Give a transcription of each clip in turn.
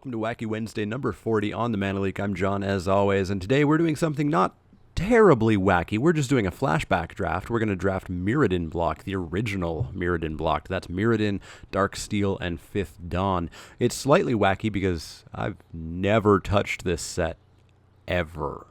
welcome to Wacky Wednesday number 40 on the Leek. I'm John, as always, and today we're doing something not terribly wacky. We're just doing a flashback draft. We're going to draft Mirrodin block, the original Mirrodin block. That's Mirrodin, Dark Steel, and Fifth Dawn. It's slightly wacky because I've never touched this set ever.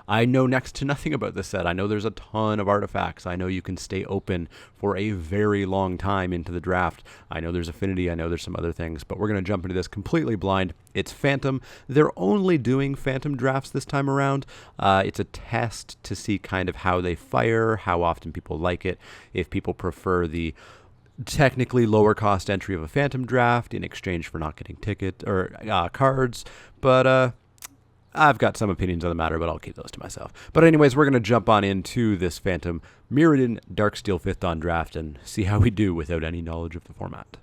I know next to nothing about this set. I know there's a ton of artifacts. I know you can stay open for a very long time into the draft. I know there's affinity. I know there's some other things, but we're going to jump into this completely blind. It's Phantom. They're only doing Phantom drafts this time around. It's a test to see kind of how they fire, how often people like it, if people prefer the technically lower cost entry of a Phantom draft in exchange for not getting ticket or cards, but I've got some opinions on the matter, but I'll keep those to myself. But anyways, we're going to jump on into this Phantom Mirrodin Dark Steel 5th Dawn draft and see how we do without any knowledge of the format.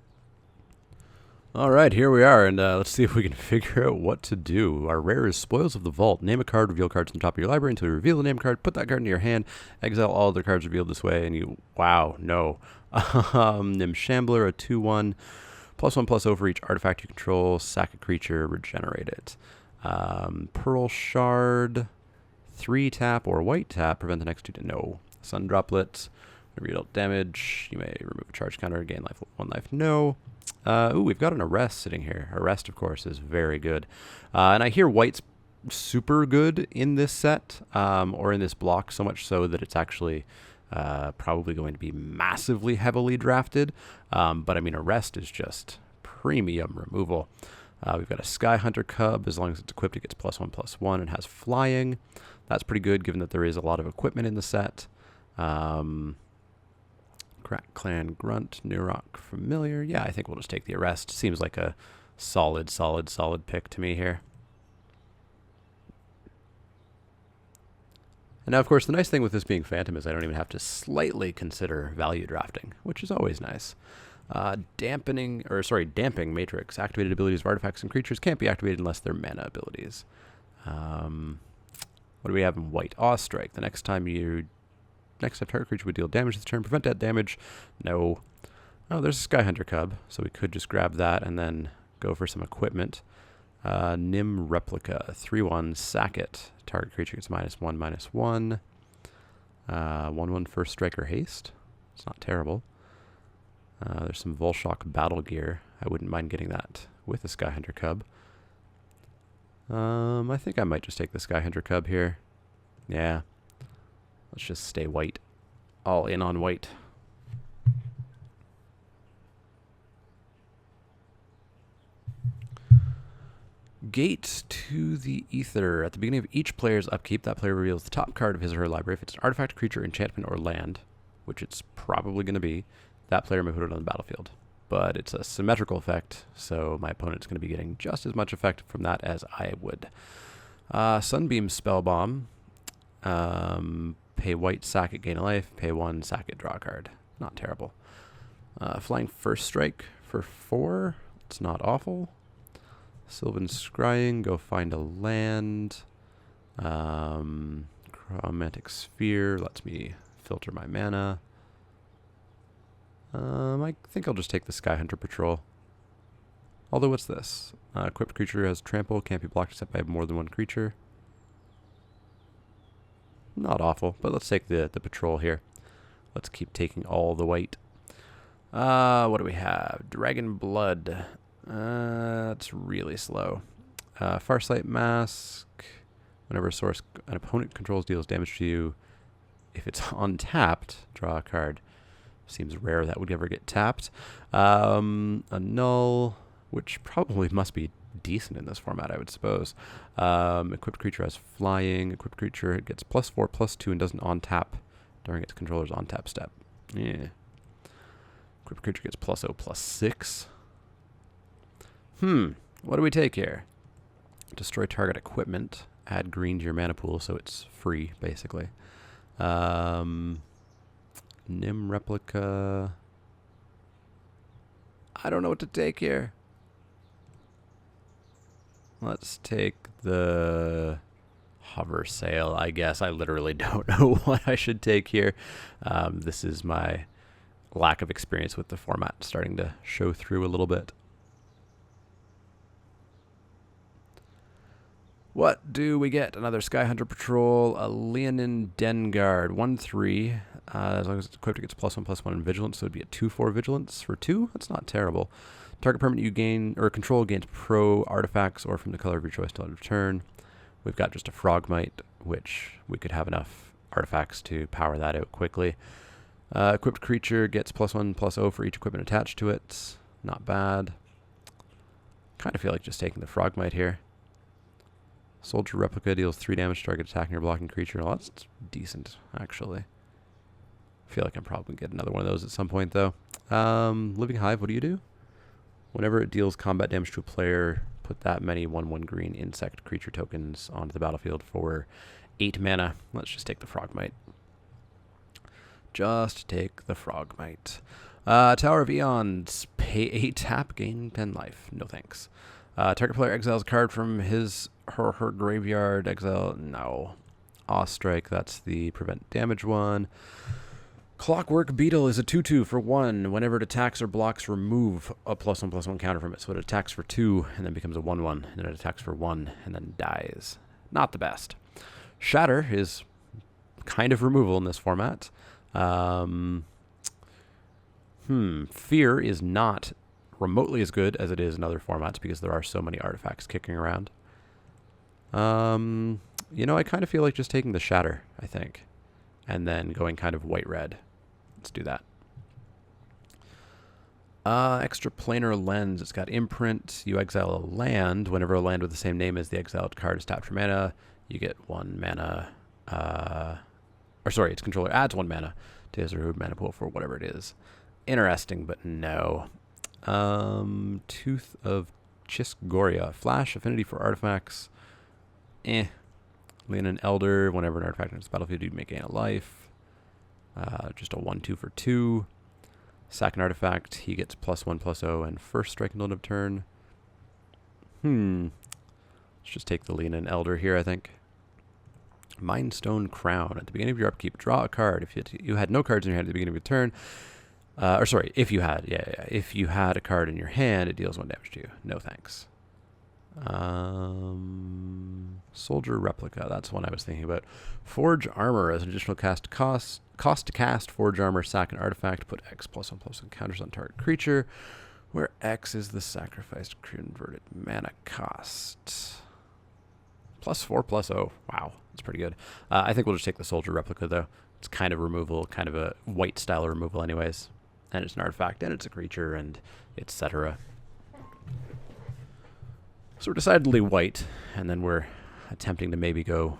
All right, here we are, and let's see if we can figure out what to do. Our rare is Spoils of the Vault. Name a card, reveal cards on the top of your library until you reveal the name card. Put that card into your hand, exile all other cards revealed this way, and you... Wow, no. Nim Shambler, a 2-1. +1/+0 for each artifact you control. Sack a creature, regenerate it. Pearl Shard, 3 tap or white tap, prevent the next 2 to no. Sun Droplet, whenever you deal damage, you may remove a charge counter, gain life, 1 life, no. Ooh, we've got an Arrest sitting here. Arrest, of course, is very good. And I hear white's super good in this set, or in this block, so much so that it's actually probably going to be massively heavily drafted. But I mean, Arrest is just premium removal. We've got a Sky Hunter Cub. As long as it's equipped, it gets +1/+1 and has flying. That's pretty good, given that there is a lot of equipment in the set. Crack Clan Grunt, New Rock Familiar. Yeah, I think we'll just take the Arrest. Seems like a solid pick to me here. And now, of course, the nice thing with this being Phantom is I don't even have to slightly consider value drafting, which is always nice. Damping Matrix. Activated abilities of artifacts and creatures can't be activated unless they're mana abilities. What do we have in white? Awestrike. The next time target creature would deal damage this turn. Prevent that damage. No. Oh, there's a Sky Hunter Cub, so we could just grab that and then go for some equipment. Nim Replica. 3/1. Sack it. Target creature gets -1/-1. 1/1 First Strike or Haste. It's not terrible. There's some Volshock Battle Gear. I wouldn't mind getting that with the Sky Hunter Cub. I think I might just take the Sky Hunter Cub here. Yeah. Let's just stay white. All in on white. Gate to the Ether. At the beginning of each player's upkeep, that player reveals the top card of his or her library. If it's an artifact, creature, enchantment, or land, which it's probably going to be, that player may put it on the battlefield. But it's a symmetrical effect, so my opponent's going to be getting just as much effect from that as I would. Sunbeam Spellbomb. Pay white, sack it, gain a life. Pay 1, sack it, draw a card. Not terrible. Flying First Strike for 4. It's not awful. Sylvan Scrying, go find a land. Chromatic Sphere lets me filter my mana. I think I'll just take the Sky Hunter Patrol. Although, what's this? Equipped creature has trample, can't be blocked except by more than one creature. Not awful, but let's take the patrol here. Let's keep taking all the white. What do we have? Dragon Blood. That's really slow. Farsight Mask. Whenever an opponent controls deals damage to you, if it's untapped, draw a card. Seems rare that would ever get tapped. A Null, which probably must be decent in this format, I would suppose. Equipped creature has flying. Equipped creature gets +4/+2 and doesn't on-tap during its controller's on-tap step. Yeah. Equipped creature gets +0/+6. What do we take here? Destroy target equipment. Add green to your mana pool, so it's free, basically. Nim Replica. I don't know what to take here. Let's take the Hover Sail, I guess. I literally don't know what I should take here. This is my lack of experience with the format starting to show through a little bit. What do we get? Another Sky Hunter Patrol, a Leonin Den Guard, 1/3. As long as it's equipped, it gets +1/+1 in Vigilance, so it'd be a 2/4 Vigilance for 2. That's not terrible. Target permanent you gain or control gains pro artifacts or from the color of your choice till end of turn. We've got just a Frogmite, which we could have enough artifacts to power that out quickly. Equipped creature gets +1/+0 for each equipment attached to it. Not bad. Kind of feel like just taking the Frogmite here. Soldier Replica deals 3 damage to target attacking or blocking creature. Well, that's decent, actually. I feel like I'm probably going to get another one of those at some point, though. Living Hive, what do you do? Whenever it deals combat damage to a player, put that many 1/1 green insect creature tokens onto the battlefield for 8 mana. Let's just take the Frogmite. Just take the Frogmite. Tower of Eons. Pay 8 tap, gain 10 life. No thanks. Target player exiles a card from her graveyard. Exile, no. Strike, that's the prevent damage one. Clockwork Beetle is a 2/2 for 1. Whenever it attacks or blocks, remove a +1/+1 counter from it. So it attacks for 2 and then becomes a 1/1. And then it attacks for 1 and then dies. Not the best. Shatter is kind of removal in this format. Fear is not remotely as good as it is in other formats because there are so many artifacts kicking around. You know, I kind of feel like just taking the Shatter, I think. And then going kind of white-red. Let's do that. Extra planar lens. It's got imprint. You exile a land. Whenever a land with the same name as the exiled card is tapped for mana, you get 1 mana. Its controller adds 1 mana to his or her mana pool for whatever it is. Interesting, but no. Tooth of Chisgoria. Flash, affinity for artifacts. Leonin Elder. Whenever an artifact enters the battlefield, you may gain a life. Just a 1/2 for 2. Sack an artifact. He gets +1/+0 and first strike until end of turn. Let's just take the Leonin Elder here, I think. Mindstone Crown. At the beginning of your upkeep, draw a card. If you had no cards in your hand at the beginning of your turn, if you had, if you had a card in your hand, it deals 1 damage to you. No thanks. Soldier Replica. That's one I was thinking about. Forge Armor as an additional cost to cast Forge Armor. Sack an artifact. Put X +1/+1 counters on target creature, where X is the sacrificed converted mana cost. +4/+0. Wow, that's pretty good. I think we'll just take the Soldier Replica, though. It's kind of removal, kind of a white style of removal anyways. And it's an artifact, and it's a creature, and etc. So we're decidedly white, and then we're attempting to maybe go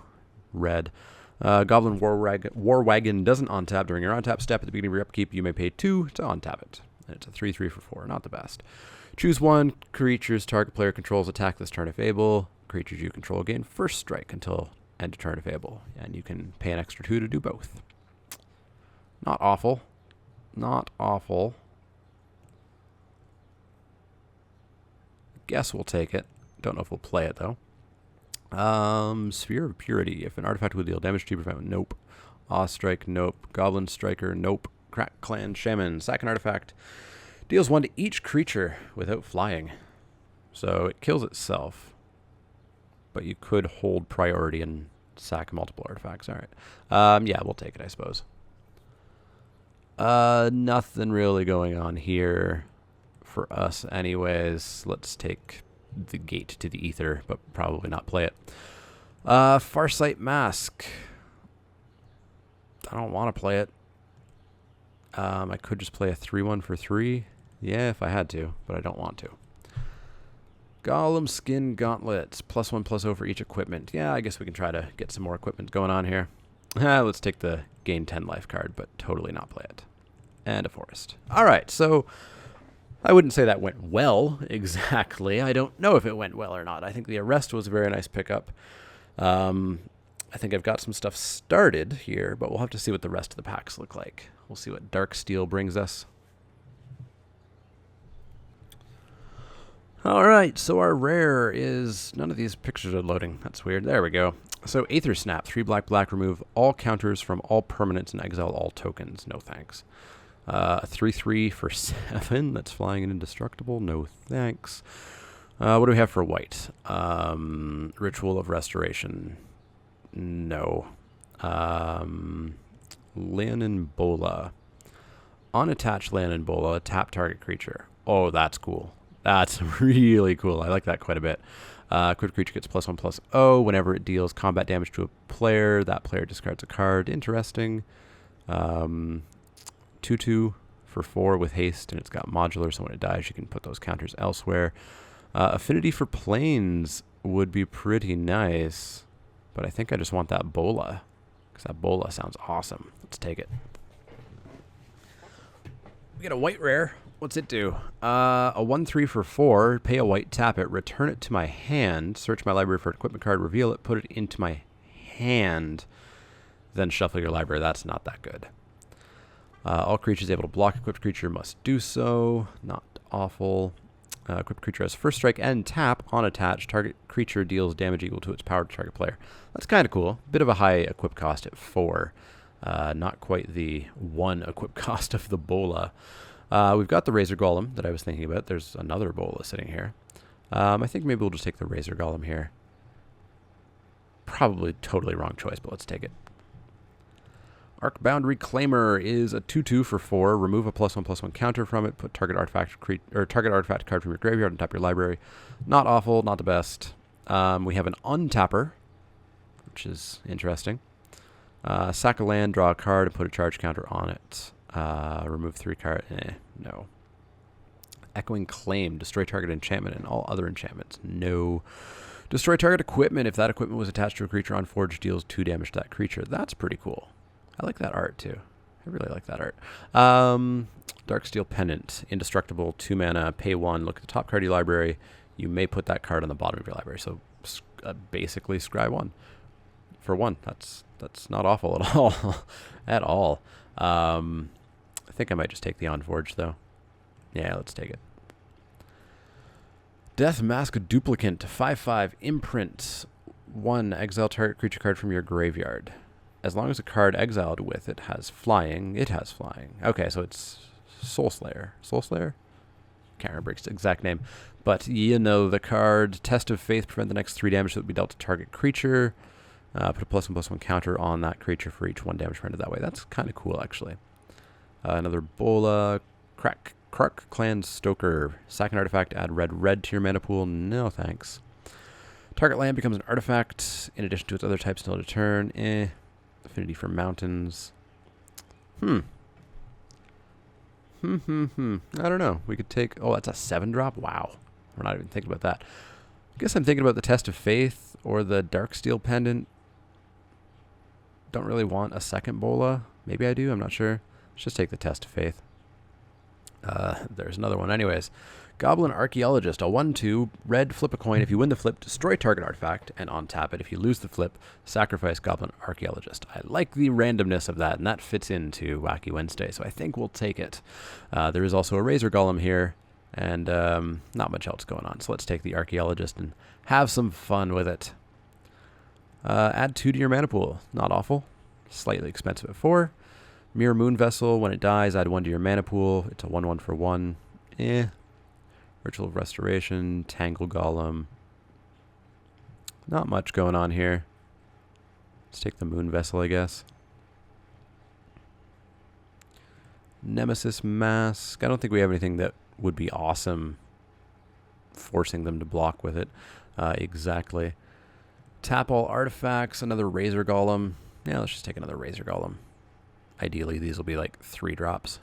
red. Goblin War Wagon doesn't untap during your untap step. At the beginning of your upkeep, you may pay 2 to untap it. And it's a 3/3 for 4. Not the best. Choose 1. Creatures target player controls attack this turn if able. Creatures you control gain first strike until end of turn if able. And you can pay an extra 2 to do both. Not awful. Not awful. Guess we'll take it. Don't know if we'll play it, though. Sphere of Purity. If an artifact will deal damage to you, prevent. Nope. Strike. Nope. Goblin Striker. Nope. Crack Clan Shaman. Sack an artifact. Deals 1 to each creature without flying. So it kills itself. But you could hold priority and sack multiple artifacts. All right. Yeah, we'll take it, I suppose. Nothing really going on here for us anyways. Let's take the Gate to the Ether, but probably not play it. Farsight Mask. I don't want to play it. I could just play a 3/1 for 3. Yeah, if I had to, but I don't want to. Golem Skin Gauntlets. +1/+0 for each equipment. Yeah, I guess we can try to get some more equipment going on here. Let's take the gain 10 life card, but totally not play it. And a forest. All right, so I wouldn't say that went well exactly. I don't know if it went well or not. I think the Arrest was a very nice pickup. I think I've got some stuff started here, but we'll have to see what the rest of the packs look like. We'll see what Dark Steel brings us. All right, so our rare is... None of these pictures are loading. That's weird. There we go. So Aether Snap, 3 black, remove all counters from all permanents and exile all tokens. No thanks. 3/3 for 7. That's flying and indestructible. No thanks. What do we have for white? Ritual of Restoration. No. Leonin Bola. Unattached Leonin Bola. Tap target creature. Oh, that's cool. That's really cool. I like that quite a bit. Equipped creature gets +1/+0 whenever it deals combat damage to a player. That player discards a card. Interesting. 2/2 for 4 with haste, and it's got modular, so when it dies, you can put those counters elsewhere. Affinity for planes would be pretty nice, but I think I just want that Bola, because that Bola sounds awesome. Let's take it. We get a white rare. What's it do? A 1/3 for 4, pay a white, tap it, return it to my hand, search my library for an equipment card, reveal it, put it into my hand, then shuffle your library. That's not that good. All creatures able to block equipped creature must do so. Not awful. Equipped creature has first strike and tap on attach. Target creature deals damage equal to its power to target player. That's kind of cool. Bit of a high equip cost at 4. Not quite the 1 equip cost of the Bola. We've got the Razor Golem that I was thinking about. There's another Bola sitting here. I think maybe we'll just take the Razor Golem here. Probably totally wrong choice, but let's take it. Arcbound Reclaimer is a 2/2 for 4. Remove a +1/+1 counter from it. Put target artifact card from your graveyard on top of your library. Not awful, not the best. We have an untapper, which is interesting. Sack a land, draw a card, and put a charge counter on it. Remove 3 cards. No. Echoing Claim. Destroy target enchantment and all other enchantments. No. Destroy target equipment. If that equipment was attached to a creature on Forge, deals 2 damage to that creature. That's pretty cool. I like that art, too. I really like that art. Darksteel Pendant. Indestructible. 2 mana. Pay 1. Look at the top card of your library. You may put that card on the bottom of your library. So basically, scry 1. For 1. That's not awful at all. At all. I think I might just take the Unforged, though. Yeah, let's take it. Death Mask Duplicant. 5/5. Imprint. 1. Exile target creature card from your graveyard. As long as a card exiled with it has flying, it has flying. Okay, so it's Soul Slayer. Soul Slayer? Can't remember its exact name. But you know the card. Test of Faith. Prevent the next 3 damage that would be dealt to target creature. Put a +1/+1 counter on that creature for each 1 damage rendered that way. That's kind of cool, actually. Another Bola. Krark Clan Stoker. Sack an artifact. Add red to your mana pool. No, thanks. Target land becomes an artifact in addition to its other types until its turn. Affinity for mountains. I don't know. We could take... Oh, that's a 7-drop? Wow. We're not even thinking about that. I guess I'm thinking about the Test of Faith or the Darksteel Pendant. Don't really want a second Bola. Maybe I do. I'm not sure. Let's just take the Test of Faith. There's another one. Anyways. Goblin Archaeologist, a 1/2, red, flip a coin. If you win the flip, destroy target artifact and untap it. If you lose the flip, sacrifice Goblin Archaeologist. I like the randomness of that, and that fits into Wacky Wednesday, so I think we'll take it. There is also a Razor Golem here, and not much else going on, so let's take the Archaeologist and have some fun with it. Add 2 to your mana pool. Not awful. Slightly expensive at 4. Mirror Moon Vessel, when it dies, add 1 to your mana pool. It's a 1/1 for 1. Ritual of Restoration, Tangle Golem. Not much going on here. Let's take the Moon Vessel, I guess. Nemesis Mask. I don't think we have anything that would be awesome forcing them to block with it. Exactly. Tap all artifacts, another Razor Golem. Yeah, let's just take another Razor Golem. Ideally, these will be like 3 drops.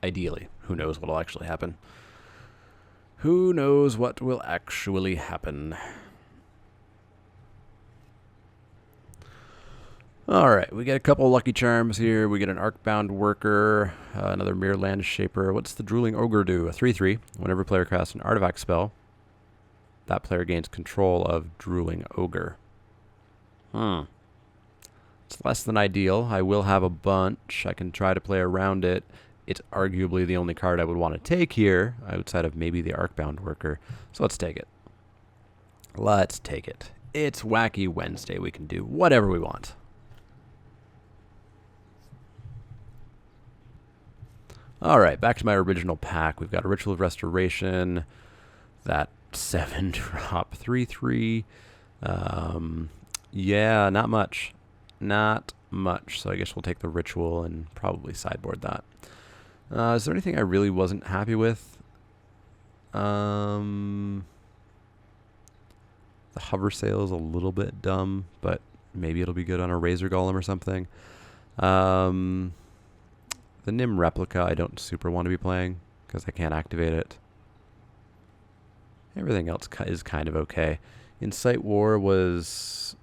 Ideally. Who knows what will actually happen? Who knows what will actually happen? Alright, we get a couple Lucky Charms here. We get an Arcbound Worker, another Mirror Land Shaper. What's the Drooling Ogre do? A 3/3. Whenever player casts an artifact spell, that player gains control of Drooling Ogre. It's less than ideal. I will have a bunch. I can try to play around it. It's arguably the only card I would want to take here, outside of maybe the Arcbound Worker. So let's take it. Let's take it. It's Wacky Wednesday. We can do whatever we want. All right, back to my original pack. We've got a Ritual of Restoration, that 7-drop 3/3. Yeah, not much. Not much. So I guess we'll take the Ritual and probably sideboard that. Is there anything I really wasn't happy with? The Hover Sail is a little bit dumb, but maybe it'll be good on a Razor Golem or something. The Nim Replica I don't super want to be playing because I can't activate it. Everything else is kind of okay. Incite War was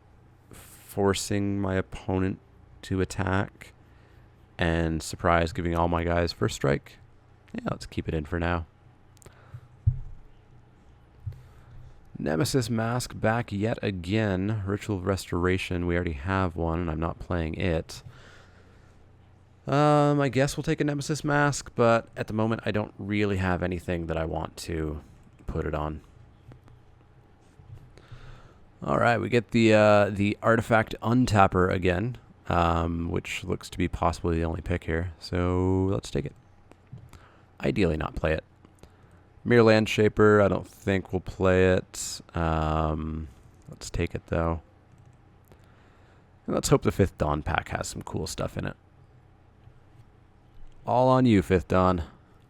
forcing my opponent to attack and surprise giving all my guys first strike. Yeah, let's keep it in for now. Nemesis Mask back yet again. Ritual of Restoration, we already have one and I'm not playing it. I guess we'll take a Nemesis Mask, but at the moment I don't really have anything that I want to put it on. Alright, we get the Artifact Untapper again, which looks to be possibly the only pick here, so let's take it. Ideally not play it. Mirror Landshaper, I don't think we'll play it. Let's take it though. And let's hope the 5th Dawn pack has some cool stuff in it. All on you, 5th Dawn.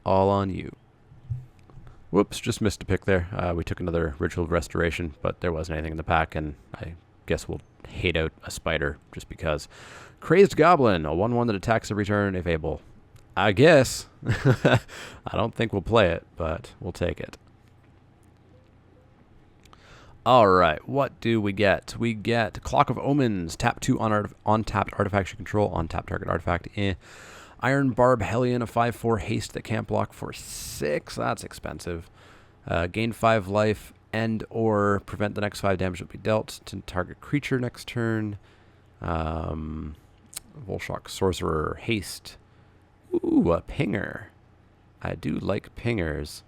All on you. Whoops, just missed a pick there. We took another Ritual of Restoration, but there wasn't anything in the pack, and I guess we'll hate out a spider just because. Crazed Goblin, a 1/1 that attacks every turn if able. I guess. I don't think we'll play it, but we'll take it. Alright, what do we get? We get Clock of Omens, tap 2 on tapped artifacts you control, on tapped target artifact. Iron Barb Hellion, a 5/4 haste that can't block for 6. That's expensive. Gain 5 life and or prevent the next 5 damage that will be dealt to target creature next turn. Volshock Sorcerer, haste. Ooh, a pinger. I do like pingers.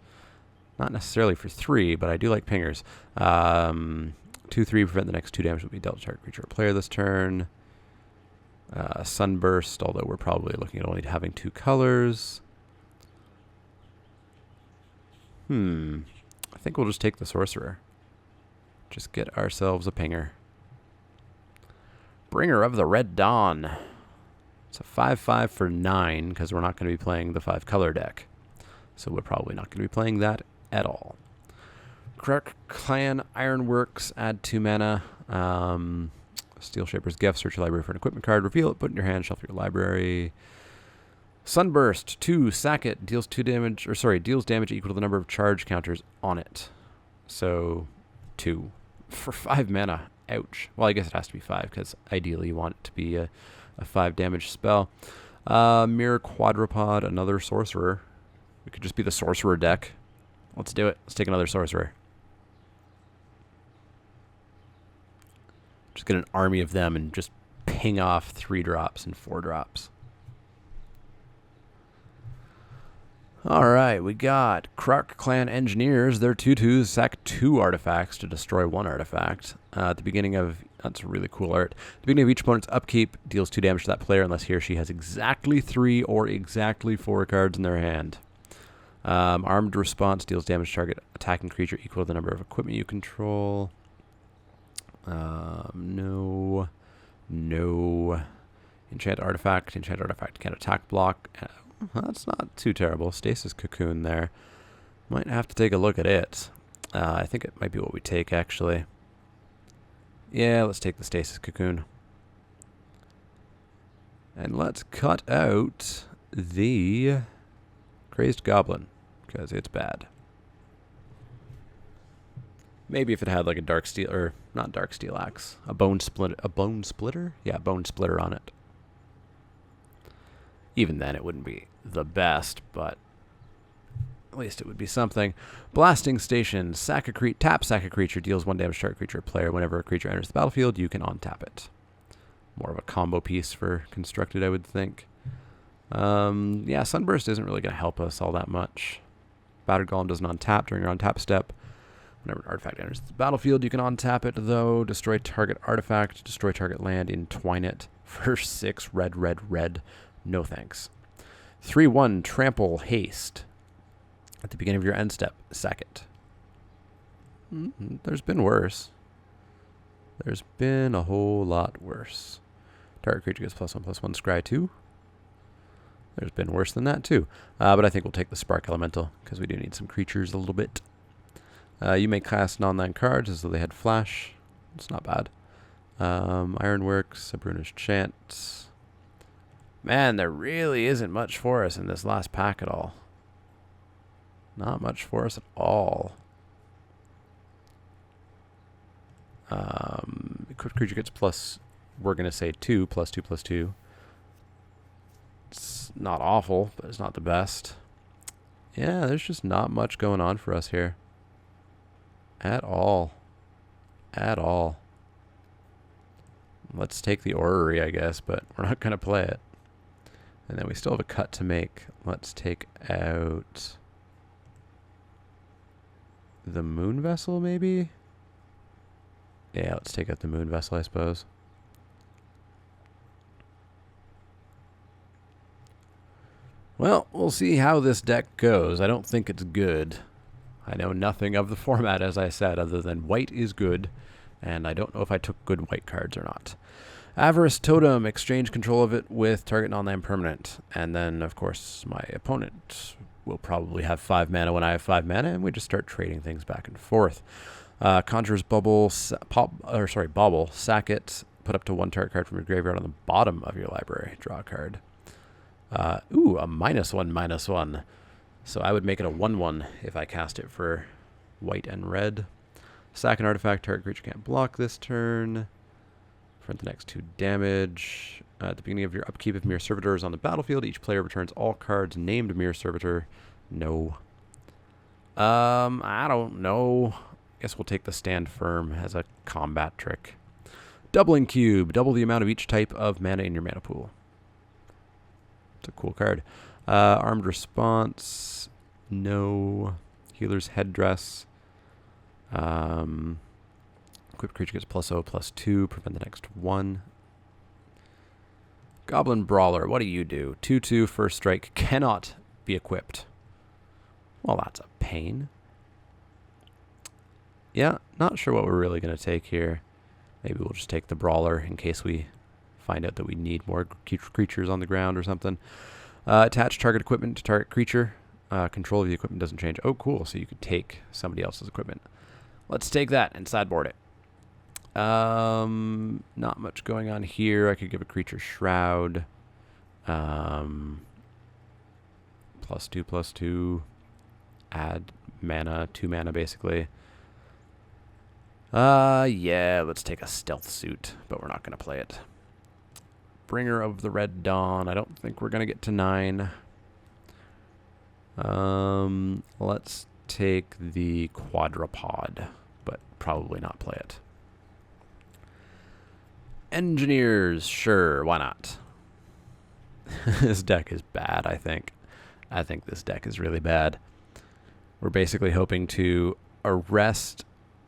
Not necessarily for 3, but I do like pingers. 2/3, prevent the next 2 damage that will be dealt to target creature or player this turn. Sunburst, although we're probably looking at only having 2 colors. I think we'll just take the Sorcerer. Just get ourselves a pinger. Bringer of the Red Dawn. It's a 5/5 for 9, because we're not going to be playing the 5-color deck. So we're probably not going to be playing that at all. Kruk Clan Ironworks, add 2 mana. Steel Shaper's Gift, search your library for an equipment card, reveal it, put it in your hand, shuffle your library. Sunburst, 2, sack it, deals 2 damage, or sorry, deals damage equal to the number of charge counters on it. So, 2. For 5 mana, ouch. Well, I guess it has to be 5, because ideally you want it to be a 5 damage spell. Mirror Quadrupod, another Sorcerer. It could just be the Sorcerer deck. Let's do it. Let's take another Sorcerer. Just get an army of them and just ping off 3-drops and 4-drops. Alright, we got Kruk Clan Engineers. They're 2/2s, sack 2 artifacts to destroy 1 artifact. At the beginning of... That's really cool art. At the beginning of each opponent's upkeep, deals 2 damage to that player unless he or she has exactly 3 or exactly 4 cards in their hand. Armed Response deals damage to target attacking creature equal to the number of equipment you control. No. Enchant Artifact can't attack block. That's not too terrible. Stasis Cocoon there. Might have to take a look at it. I think it might be what we take, actually. Yeah, let's take the Stasis Cocoon. And let's cut out the Crazed Goblin, because it's bad. Maybe if it had like a Dark Steel, or not Dark Steel Axe, a Bone Splitter? Yeah, Bone Splitter on it. Even then it wouldn't be the best, but at least it would be something. Blasting Station, tap sack a creature, deals 1 damage to target creature or player. Whenever a creature enters the battlefield, you can untap it. More of a combo piece for Constructed, I would think. Yeah, Sunburst isn't really going to help us all that much. Battered Golem doesn't untap during your untap step. Whenever an artifact enters the battlefield, you can untap it, though. Destroy target artifact, destroy target land, entwine it for 6 red. No thanks. 3/1 trample haste. At the beginning of your end step, sack it. There's been worse. There's been a whole lot worse. Target creature gets +1/+1 scry 2. There's been worse than that too. But I think we'll take the Spark Elemental because we do need some creatures a little bit. You may cast non-land cards as though they had flash. It's not bad. Ironworks, Sabruna's Chant. Man, there really isn't much for us in this last pack at all. Not much for us at all. Equipped creature gets plus, we're going to say 2, +2/+2. It's not awful, but it's not the best. Yeah, there's just not much going on for us here. At all. At all. Let's take the Orrery, I guess, but we're not going to play it. And then we still have a cut to make. Let's take out the Moon Vessel, maybe? Yeah, let's take out the Moon Vessel, I suppose. Well, we'll see how this deck goes. I don't think it's good. I know nothing of the format, as I said, other than white is good, and I don't know if I took good white cards or not. Avarice Totem, exchange control of it with target non-land permanent. And then, of course, my opponent will probably have 5 mana when I have 5 mana, and we just start trading things back and forth. Conjurer's Bubble, Bauble, sack it, put up to 1 target card from your graveyard on the bottom of your library. Draw a card. Ooh, a -1/-1. So I would make it a 1/1 if I cast it for white and red. Sack an artifact, target creature can't block this turn. For the next 2 damage. At the beginning of your upkeep, if Mirror Servitor is on the battlefield, each player returns all cards named Mirror Servitor. No. I don't know. Guess we'll take the Stand Firm as a combat trick. Doubling Cube. Double the amount of each type of mana in your mana pool. It's a cool card. Armed Response. No. Healer's Headdress. Equipped creature gets +0/+2. Prevent the next 1. Goblin Brawler. What do you do? 2/2 first strike cannot be equipped. Well, that's a pain. Yeah, not sure what we're really going to take here. Maybe we'll just take the Brawler in case we find out that we need more creatures on the ground or something. Attach target equipment to target creature. Control of the equipment doesn't change. Oh, cool. So you could take somebody else's equipment. Let's take that and sideboard it. Not much going on here. I could give a creature Shroud. +2/+2. Add mana, 2 mana basically. Yeah, let's take a Stealth Suit, but we're not going to play it. Bringer of the Red Dawn. I don't think we're going to get to 9. Let's take the Quadrupod, but probably not play it. Engineers, sure, why not? This deck is bad, I think. I think this deck is really bad. We're basically hoping to arrest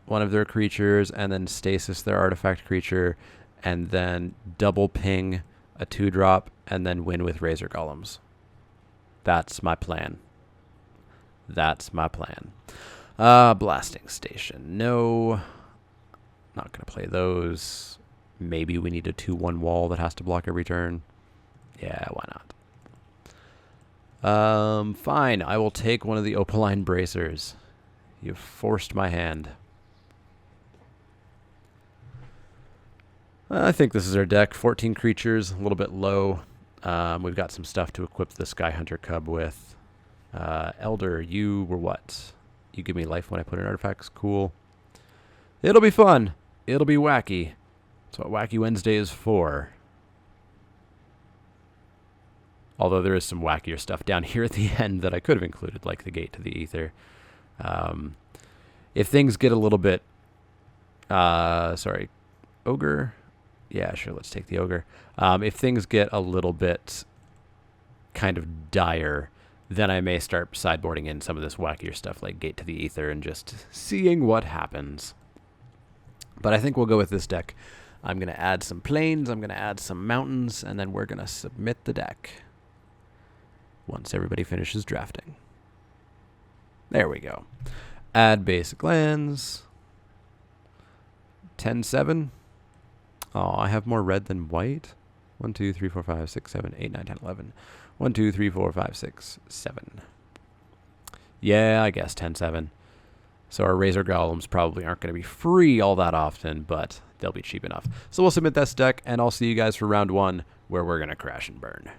one of their creatures and then stasis their artifact creature and then double ping a 2-drop and then win with Razor Golems. That's my plan. That's my plan. Blasting Station. No. Not going to play those. Maybe we need a 2/1 wall that has to block every turn. Yeah, why not? Fine. I will take one of the Opaline Bracers. You've forced my hand. I think this is our deck. 14 creatures, a little bit low. We've got some stuff to equip the Sky Hunter Cub with. Elder, you were what? You give me life when I put in artifacts? Cool. It'll be fun. It'll be wacky. That's what Wacky Wednesday is for. Although there is some wackier stuff down here at the end that I could have included, like the Gate to the Ether. If things get a little bit... sorry. Ogre? Yeah, sure, let's take the Ogre. If things get a little bit kind of dire, then I may start sideboarding in some of this wackier stuff like Gate to the Ether and just seeing what happens. But I think we'll go with this deck. I'm going to add some plains, I'm going to add some mountains, and then we're going to submit the deck. once everybody finishes drafting. There we go. Add basic lands. 10-7. Oh, I have more red than white. 1, 2, 3, 4, 5, 6, 7, 8, 9, 10, 11. 1, 2, 3, 4, 5, 6, 7. Yeah, I guess 10-7. So our Razor Golems probably aren't going to be free all that often, but they'll be cheap enough. So we'll submit that deck, and I'll see you guys for round 1, where we're going to crash and burn.